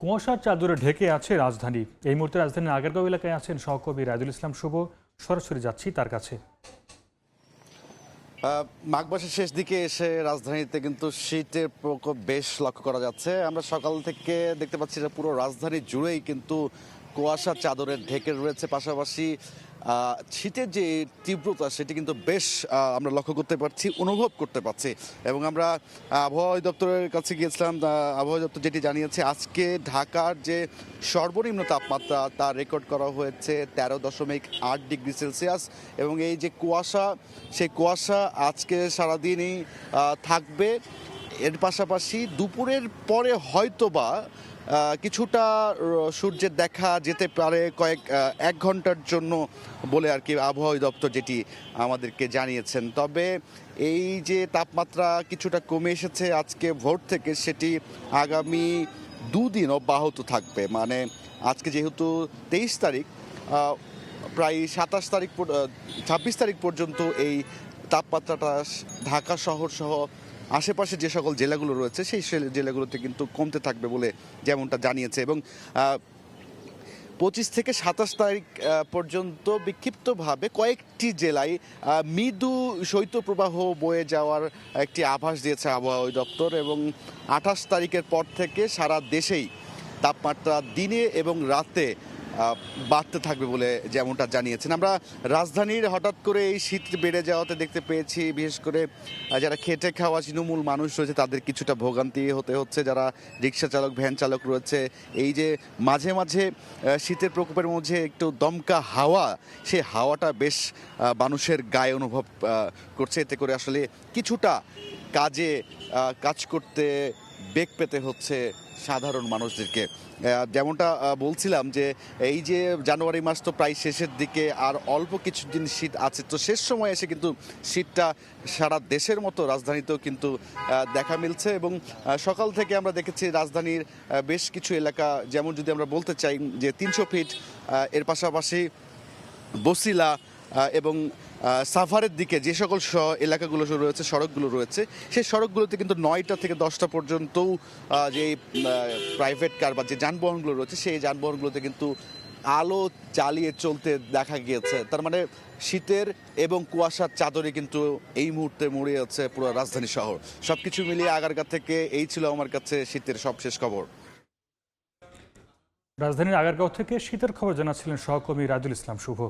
কুয়াশার চাদরে ঢেকে আছে রাজধানী। এই মুহূর্তে রাজধানীর আগারগাঁও এলাকায় আছেন সহকবি রায়দুল ইসলাম শুভ। সরাসরি যাচ্ছি তার কাছে। মাঘ মাসের শেষ দিকে এসে রাজধানীতে কিন্তু শীতের প্রকোপ বেশ লক্ষ্য করা যাচ্ছে। আমরা সকাল থেকে দেখতে পাচ্ছি যে পুরো রাজধানী জুড়েই কিন্তু কুয়াশার চাদরে ঢেকে রয়েছে। পাশাপাশি শীতের যে তীব্রতা সেটি কিন্তু বেশ আমরা লক্ষ্য করতে পারছি, অনুভব করতে পারছি। এবং আমরা আবহাওয়া দপ্তরের কাছে গিয়েছিলাম। আবহাওয়া দপ্তর যেটি জানিয়েছে, আজকে ঢাকার যে সর্বনিম্ন তাপমাত্রা তা রেকর্ড করা হয়েছে 13.8 ডিগ্রি সেলসিয়াস। এবং এই যে কুয়াশা, সেই কুয়াশা আজকে সারাদিনই থাকবে। এর পাশাপাশি দুপুরের পরে হয়তোবা কিছুটা সূর্যের দেখা যেতে পারে এক ঘন্টার জন্য বলে আর কি আবহাওয়া দপ্তর যেটি আমাদেরকে জানিয়েছেন। তবে এই যে তাপমাত্রা কিছুটা কমে এসেছে আজকে ভোর থেকে, সেটি আগামী দুদিন অব্যাহত থাকবে। মানে আজকে যেহেতু 23 তারিখ, প্রায় 26 তারিখ পর্যন্ত এই তাপমাত্রাটা ঢাকা শহর সহ আশেপাশে যে সকল জেলাগুলো রয়েছে সেই জেলাগুলোতে কিন্তু কমতে থাকবে বলে যেমনটা জানিয়েছে। এবং 25 থেকে 27 তারিখ পর্যন্ত বিক্ষিপ্তভাবে কয়েকটি জেলায় মৃদু শৈত্যপ্রবাহ বয়ে যাওয়ার একটি আভাস দিয়েছে আবহাওয়া দপ্তর। এবং 28 তারিখের পর থেকে সারা দেশেই তাপমাত্রা দিনে এবং রাতে বাড়তে থাকবে বলে যেমনটা জানিয়েছেন। আমরা রাজধানীর হঠাৎ করে এই শীত বেড়ে যাওয়াতে দেখতে পেয়েছি, বিশেষ করে যারা খেটে খাওয়া তৃণমূল মানুষ রয়েছে তাদের কিছুটা ভোগান্তি হতে হচ্ছে। যারা রিক্সা চালক, ভ্যান চালক রয়েছে, এই যে মাঝে মাঝে শীতের প্রকোপের মধ্যে একটু দমকা হাওয়া, সেই হাওয়াটা বেশ মানুষের গায়ে অনুভব করছে। এতে করে আসলে কিছুটা কাজ করতে বেগ পেতে হচ্ছে সাধারণ মানুষদেরকে। যেমনটা বলছিলাম যে এই যে জানুয়ারি মাস তো প্রায় শেষের দিকে, আর অল্প কিছুদিন শীত আছে। তো শেষ সময় এসে কিন্তু শীতটা সারা দেশের মতো রাজধানীতেও কিন্তু দেখা মিলছে। এবং সকাল থেকে আমরা দেখেছি রাজধানীর বেশ কিছু এলাকা, যেমন যদি আমরা বলতে চাই যে 300 ফিট, এর পাশাপাশি বসিলা এবং সাভারের দিকে যে সকল এলাকাগুলো রয়েছে, সড়কগুলো রয়েছে, সেই সড়কগুলোতে কিন্তু 9টা থেকে 10টা পর্যন্তও যে প্রাইভেট কার বা যে যানবাহনগুলো রয়েছে সেই যানবাহনগুলোতে কিন্তু আলো জ্বালিয়ে চলতে দেখা গিয়েছে। তার মানে শীতের এবং কুয়াশার চাদরে কিন্তু এই মুহূর্তে মুড়ে আছে পুরো রাজধানী শহর। সবকিছু মিলিয়ে আগারগাঁ থেকে এই ছিল আমার কাছে শীতের সবশেষ খবর। রাজধানীর আগারগাঁও থেকে শীতের খবর জানাচ্ছিলেন সহকর্মী রায়দুল ইসলাম শুভ।